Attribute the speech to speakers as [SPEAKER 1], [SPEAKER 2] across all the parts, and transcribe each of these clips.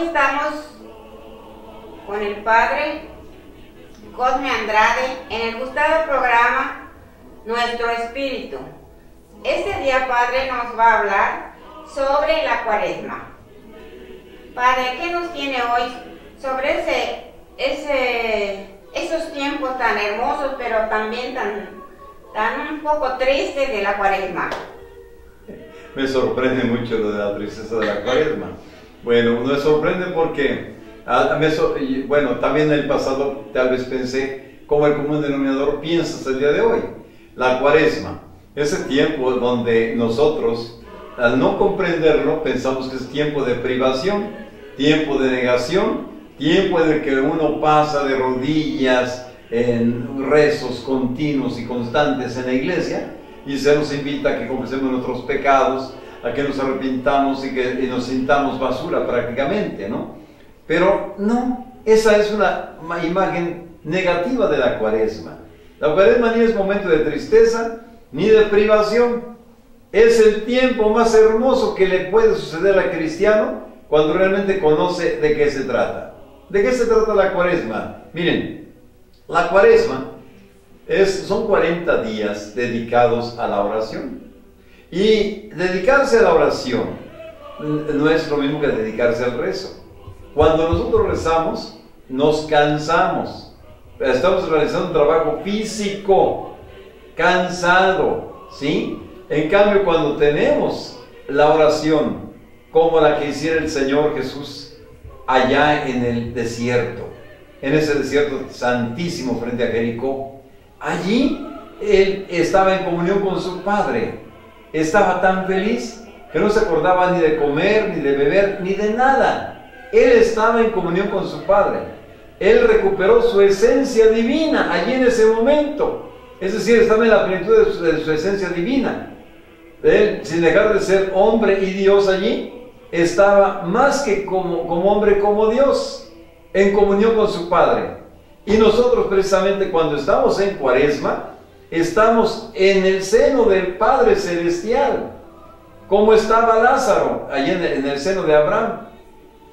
[SPEAKER 1] estamos con el Padre Cosme Andrade en el gustado programa Nuestro Espíritu. Este día, Padre, nos va a hablar sobre la Cuaresma. Padre, ¿qué nos tiene hoy sobre esos tiempos tan hermosos, pero también tan un poco tristes de la Cuaresma?
[SPEAKER 2] Me sorprende mucho lo de la tristeza de la Cuaresma. Bueno, me sorprende porque, bueno, también en el pasado tal vez pensé como el común denominador piensa hasta el día de hoy. La Cuaresma, ese tiempo donde nosotros, al no comprenderlo, pensamos que es tiempo de privación, tiempo de negación, tiempo en el que uno pasa de rodillas en rezos continuos y constantes en la iglesia, y se nos invita a que confesemos nuestros pecados, a que nos arrepintamos y nos sintamos basura prácticamente, ¿no? Pero no, esa es una imagen negativa de la Cuaresma. La Cuaresma ni es momento de tristeza ni de privación. Es el tiempo más hermoso que le puede suceder al cristiano cuando realmente conoce de qué se trata. ¿De qué se trata la Cuaresma? Miren, la Cuaresma son 40 días dedicados a la oración. Y dedicarse a la oración no es lo mismo que dedicarse al rezo. Cuando nosotros rezamos, nos cansamos. Estamos realizando un trabajo físico, cansado, ¿sí? En cambio, cuando tenemos la oración, como la que hiciera el Señor Jesús allá en el desierto, en ese desierto santísimo frente a Jericó, allí Él estaba en comunión con su Padre. Estaba tan feliz que no se acordaba ni de comer, ni de beber, ni de nada. Él estaba en comunión con su Padre. Él recuperó su esencia divina allí en ese momento. Es decir, estaba en la plenitud de su esencia divina. Él, sin dejar de ser hombre y Dios allí, estaba más que como hombre, como Dios, en comunión con su Padre. Y nosotros precisamente cuando estamos en Cuaresma, estamos en el seno del Padre Celestial, como estaba Lázaro, allí en el seno de Abraham,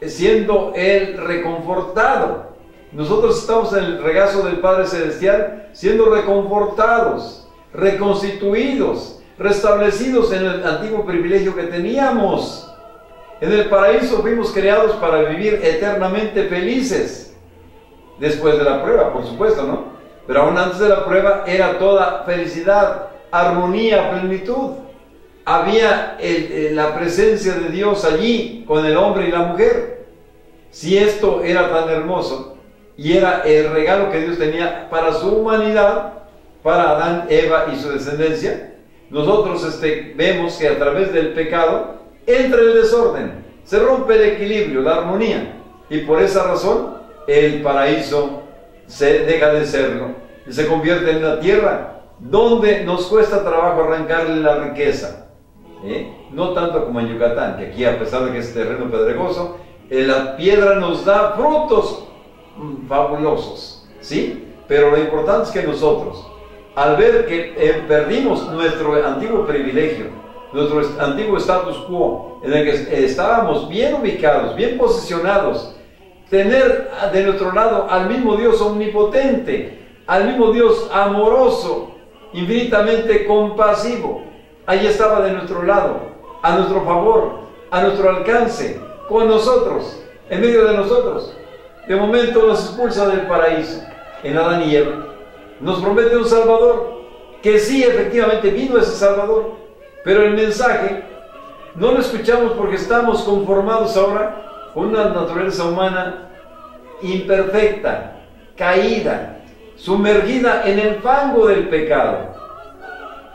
[SPEAKER 2] siendo él reconfortado. Nosotros estamos en el regazo del Padre Celestial, siendo reconfortados, reconstituidos, restablecidos en el antiguo privilegio que teníamos. En el paraíso fuimos creados para vivir eternamente felices, después de la prueba, por supuesto, ¿no? Pero aún antes de la prueba era toda felicidad, armonía, plenitud. Había la presencia de Dios allí con el hombre y la mujer. Si esto era tan hermoso y era el regalo que Dios tenía para su humanidad, para Adán, Eva y su descendencia, nosotros vemos que a través del pecado entra el desorden, se rompe el equilibrio, la armonía, y por esa razón el paraíso se deja de serlo y se convierte en una tierra donde nos cuesta trabajo arrancarle la riqueza, no tanto como en Yucatán, que aquí, a pesar de que es terreno pedregoso, la piedra nos da frutos fabulosos, ¿sí? Pero lo importante es que nosotros, al ver que perdimos nuestro antiguo privilegio, nuestro antiguo status quo, en el que estábamos bien ubicados, bien posicionados, tener de nuestro lado al mismo Dios omnipotente, al mismo Dios amoroso, infinitamente compasivo, ahí estaba de nuestro lado, a nuestro favor, a nuestro alcance, con nosotros, en medio de nosotros. De momento nos expulsa del paraíso, en Adán y Eva. Nos promete un Salvador, que sí, efectivamente vino ese Salvador, pero el mensaje no lo escuchamos porque estamos conformados ahora con una naturaleza humana imperfecta, caída, sumergida en el fango del pecado.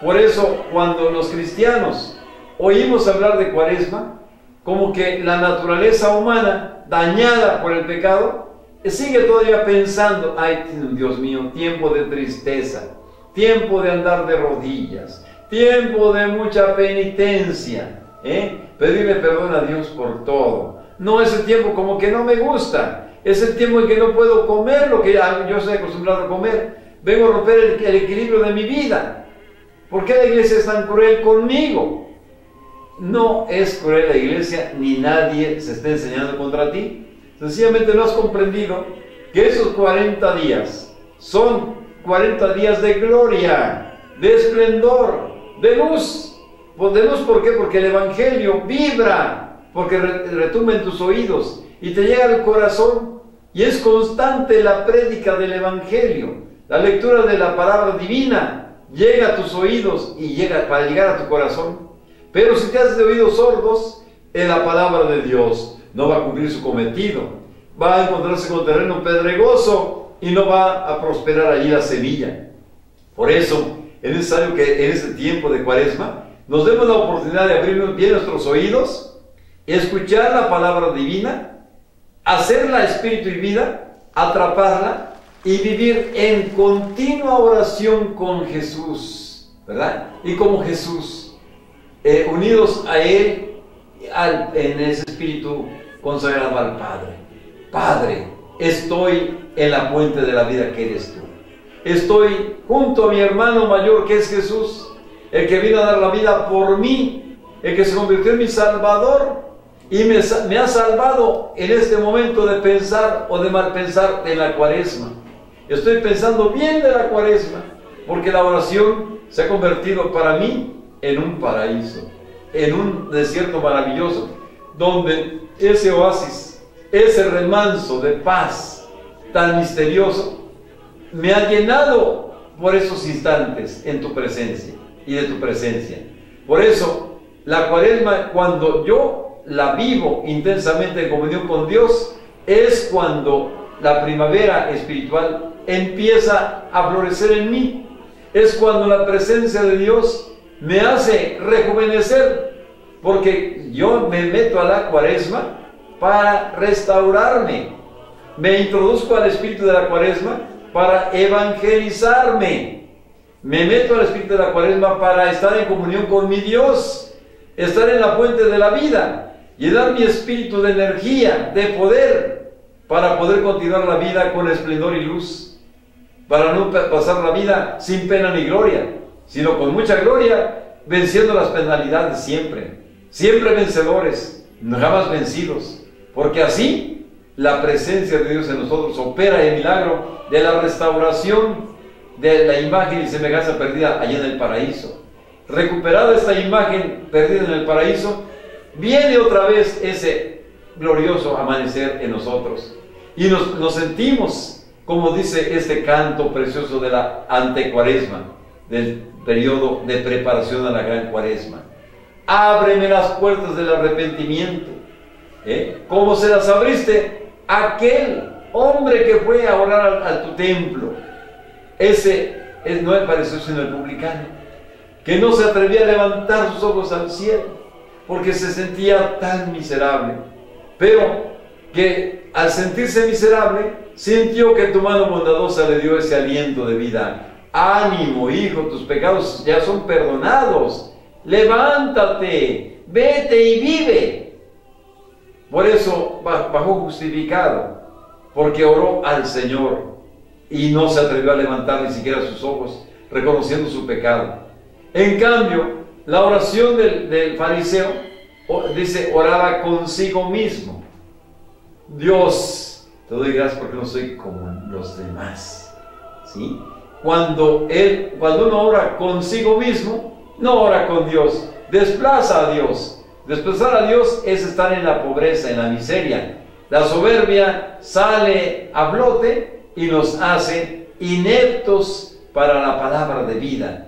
[SPEAKER 2] Por eso, cuando los cristianos oímos hablar de Cuaresma, como que la naturaleza humana, dañada por el pecado, sigue todavía pensando: ay, Dios mío, tiempo de tristeza, tiempo de andar de rodillas, tiempo de mucha penitencia, pedirle perdón a Dios por todo. No, ese tiempo como que no me gusta, es el tiempo en que no puedo comer lo que yo estoy acostumbrado a comer, vengo a romper el equilibrio de mi vida. ¿Por qué la iglesia es tan cruel conmigo? no es cruel la iglesia, ni nadie se está enseñando contra ti. Sencillamente no has comprendido que esos 40 días son 40 días de gloria, de esplendor, de luz. ¿De luz por qué? Porque el Evangelio vibra, porque retumba en tus oídos y te llega al corazón. Y es constante la prédica del Evangelio, la lectura de la palabra divina llega a tus oídos y llega para llegar a tu corazón. Pero si te haces de oídos sordos, la palabra de Dios no va a cumplir su cometido, va a encontrarse con terreno pedregoso y no va a prosperar allí la semilla. Por eso es necesario que en este tiempo de Cuaresma nos demos la oportunidad de abrir bien nuestros oídos, escuchar la palabra divina, hacerla espíritu y vida, atraparla y vivir en continua oración con Jesús, ¿verdad? Y como Jesús, unidos a Él, en ese espíritu consagrado al Padre. Padre, estoy en la fuente de la vida que eres tú. Estoy junto a mi hermano mayor que es Jesús, el que vino a dar la vida por mí, el que se convirtió en mi Salvador y me ha salvado en este momento de pensar o de mal pensar en la Cuaresma. Estoy pensando bien de la Cuaresma, porque la oración se ha convertido para mí en un paraíso, en un desierto maravilloso, donde ese oasis, ese remanso de paz tan misterioso, me ha llenado por esos instantes en tu presencia y de tu presencia. Por eso, la Cuaresma, cuando yo la vivo intensamente en comunión con Dios, es cuando la primavera espiritual empieza a florecer en mí. Es cuando la presencia de Dios me hace rejuvenecer, porque yo me meto a la Cuaresma para restaurarme. Me introduzco al espíritu de la Cuaresma para evangelizarme. Me meto al espíritu de la Cuaresma para estar en comunión con mi Dios, estar en la fuente de la vida, llenar mi espíritu de energía, de poder, para poder continuar la vida con esplendor y luz, para no pasar la vida sin pena ni gloria, sino con mucha gloria, venciendo las penalidades siempre, siempre vencedores, jamás vencidos, porque así la presencia de Dios en nosotros opera el milagro de la restauración de la imagen y semejanza perdida allá en el paraíso. Recuperada esta imagen perdida en el paraíso, viene otra vez ese glorioso amanecer en nosotros y nos sentimos, como dice este canto precioso de la antecuaresma, del periodo de preparación a la gran Cuaresma: ábreme las puertas del arrepentimiento, como se las abriste a aquel hombre que fue a orar a tu templo. Ese no me pareció sino el publicano, que no se atrevía a levantar sus ojos al cielo porque se sentía tan miserable, pero que al sentirse miserable sintió que tu mano bondadosa le dio ese aliento de vida. Ánimo, hijo, tus pecados ya son perdonados, levántate, vete y vive. Por eso bajó justificado, porque oró al Señor y no se atrevió a levantar ni siquiera sus ojos, reconociendo su pecado. En cambio, la oración del fariseo dice, oraba consigo mismo: Dios, te doy gracias porque no soy como los demás. ¿Sí? Cuando uno ora consigo mismo, no ora con Dios, desplaza a Dios. Desplazar a Dios es estar en la pobreza, en la miseria. La soberbia sale a flote y nos hace ineptos para la palabra de vida.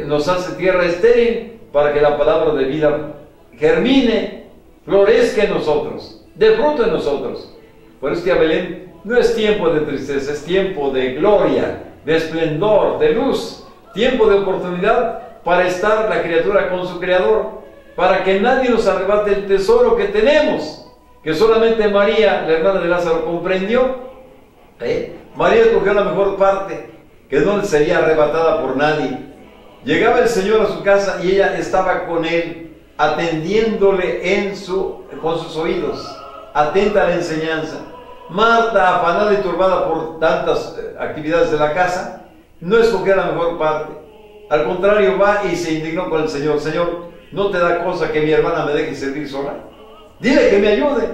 [SPEAKER 2] Nos hace tierra estéril para que la palabra de vida germine, florezca en nosotros, dé fruto en nosotros. Por eso, tía Belén, no es tiempo de tristeza, es tiempo de gloria, de esplendor, de luz, tiempo de oportunidad para estar la criatura con su Creador, para que nadie nos arrebate el tesoro que tenemos, que solamente María, la hermana de Lázaro, comprendió. María escogió la mejor parte, que no sería arrebatada por nadie. Llegaba el Señor a su casa y ella estaba con Él, atendiéndole con sus oídos, atenta a la enseñanza. Marta, afanada y turbada por tantas actividades de la casa, no escogió la mejor parte. Al contrario, va y se indignó con el Señor: Señor, ¿No te da cosa que mi hermana me deje servir sola? Dile que me ayude.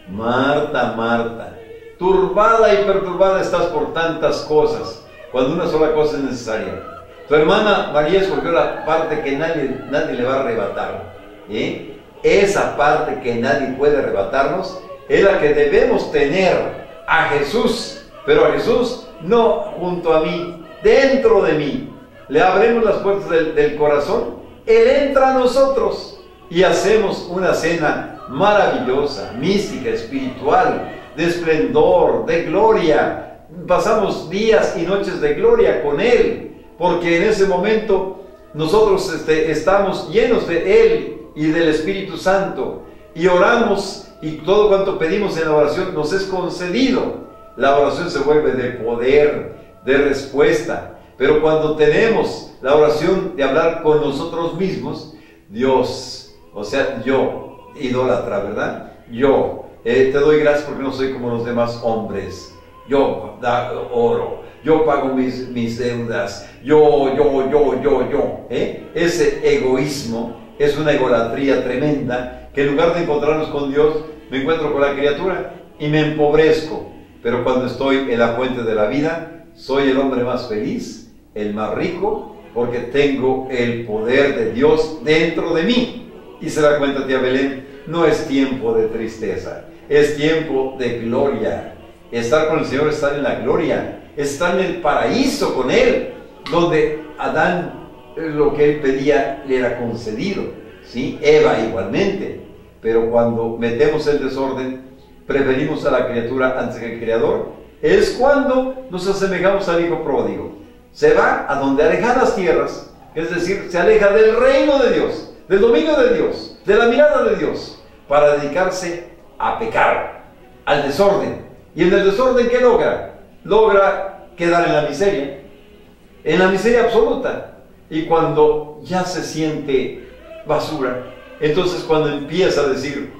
[SPEAKER 2] Marta, Marta, turbada y perturbada estás por tantas cosas, cuando una sola cosa es necesaria. Tu hermana María escogió la parte que nadie le va a arrebatar. Esa parte que nadie puede arrebatarnos es la que debemos tener a Jesús, pero a Jesús no junto a mí, dentro de mí. Le abrimos las puertas del corazón, Él entra a nosotros y hacemos una cena maravillosa, mística, espiritual, de esplendor, de gloria. Pasamos días y noches de gloria con Él, porque en ese momento nosotros estamos llenos de Él y del Espíritu Santo, y oramos, y todo cuanto pedimos en la oración nos es concedido. La oración se vuelve de poder, de respuesta. Pero cuando tenemos la oración de hablar con nosotros mismos, Dios, o sea, yo, idólatra, ¿verdad? Yo, te doy gracias porque no soy como los demás hombres. Yo oro, yo pago mis deudas, yo. Ese egoísmo es una egolatría tremenda, que en lugar de encontrarnos con Dios, me encuentro con la criatura y me empobrezco. Pero cuando estoy en la fuente de la vida, soy el hombre más feliz, el más rico, porque tengo el poder de Dios dentro de mí. Y se da cuenta, tía Belén, no es tiempo de tristeza, es tiempo de gloria. Estar con el Señor, estar en la gloria, estar en el paraíso con Él, donde Adán, lo que él pedía le era concedido, ¿sí? Eva igualmente. Pero cuando metemos el desorden, preferimos a la criatura antes que al Creador, es cuando nos asemejamos al hijo pródigo. Se va a donde alejadas tierras, es decir, se aleja del reino de Dios, del dominio de Dios, de la mirada de Dios, para dedicarse a pecar, al desorden. Y en el desorden, ¿qué logra? Logra quedar en la miseria absoluta. Y cuando ya se siente basura, entonces cuando empieza a decir,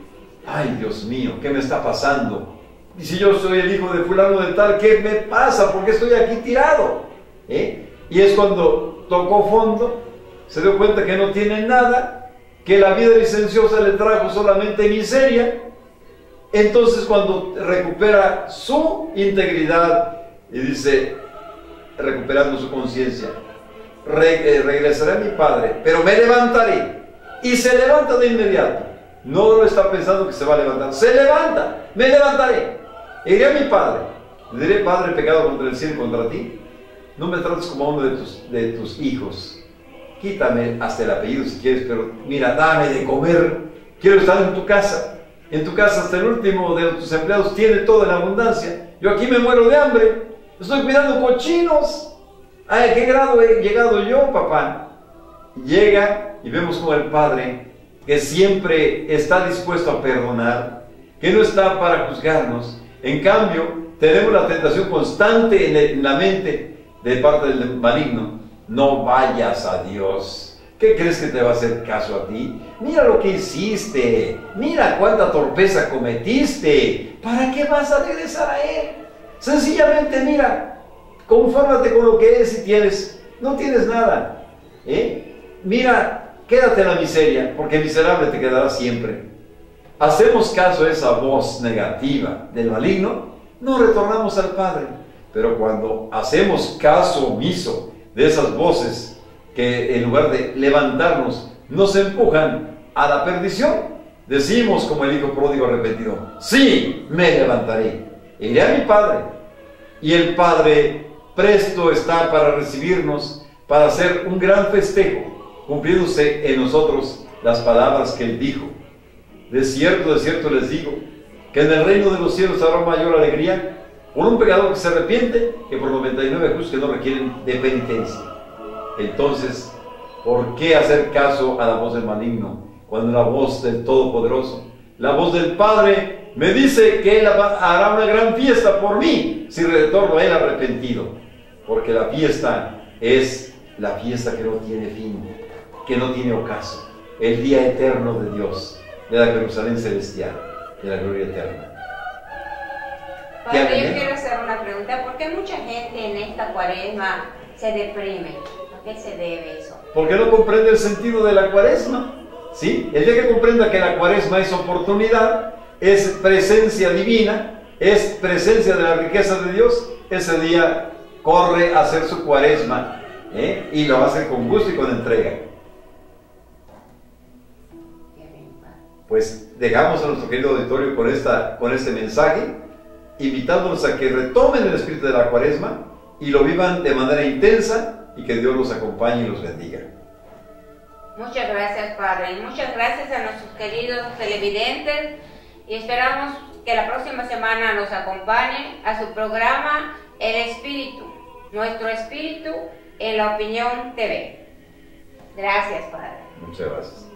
[SPEAKER 2] ay Dios mío, ¿qué me está pasando? Y si yo soy el hijo de fulano de tal, ¿qué me pasa? ¿Por qué estoy aquí tirado? Y es cuando tocó fondo, se dio cuenta que no tiene nada, que la vida licenciosa le trajo solamente miseria. Entonces cuando recupera su integridad y dice, recuperando su conciencia, regresaré a mi padre, pero me levantaré. Y se levanta de inmediato. No lo está pensando que se va a levantar. Se levanta, me levantaré. Iré a mi padre. Le diré, Padre, pecado contra el cielo y contra ti. No me trates como uno de tus hijos. Quítame hasta el apellido si quieres, pero mira, dame de comer. Quiero estar en tu casa. En tu casa hasta el último de tus empleados tiene toda la abundancia. Yo aquí me muero de hambre. Estoy cuidando cochinos. ¿A qué grado he llegado yo, papá? Llega y vemos como el Padre, que siempre está dispuesto a perdonar, que no está para juzgarnos. En cambio, tenemos la tentación constante en la mente de parte del maligno. No vayas a Dios. ¿Qué crees que te va a hacer caso a ti? Mira lo que hiciste. Mira cuánta torpeza cometiste. ¿Para qué vas a regresar a Él? Sencillamente, mira, confórmate con lo que eres y tienes. No tienes nada. Mira, quédate en la miseria, porque miserable te quedarás siempre. Hacemos caso a esa voz negativa del maligno, no retornamos al Padre. Pero cuando hacemos caso omiso de esas voces que en lugar de levantarnos nos empujan a la perdición, decimos como el hijo pródigo arrepentido, sí, me levantaré, iré a mi Padre. Y el Padre presto está para recibirnos, para hacer un gran festejo, cumpliéndose en nosotros las palabras que Él dijo. De cierto les digo, que en el reino de los cielos habrá mayor alegría por un pecador que se arrepiente que por 99 justos que no requieren de penitencia. Entonces, ¿por qué hacer caso a la voz del maligno cuando la voz del Todopoderoso, la voz del Padre, me dice que Él hará una gran fiesta por mí si retorno a Él arrepentido? Porque la fiesta es la fiesta que no tiene fin, que no tiene ocaso, el día eterno de Dios, de la Jerusalén celestial, de la gloria eterna.
[SPEAKER 1] Padre, yo quiero hacer una pregunta. ¿Por qué mucha gente en esta cuaresma se deprime? ¿Por qué se debe eso?
[SPEAKER 2] Porque no comprende el sentido de la cuaresma. ¿Sí? El día que comprenda que la cuaresma es oportunidad, es presencia divina, es presencia de la riqueza de Dios, ese día corre a hacer su cuaresma, y lo va a hacer con gusto y con entrega. Pues dejamos a nuestro querido auditorio con este mensaje, invitándolos a que retomen el espíritu de la cuaresma y lo vivan de manera intensa, y que Dios los acompañe y los bendiga.
[SPEAKER 1] Muchas gracias, Padre, y muchas gracias a nuestros queridos televidentes, y esperamos que la próxima semana nos acompañen a su programa El Espíritu, nuestro espíritu en La Opinión TV. Gracias, Padre.
[SPEAKER 2] Muchas gracias.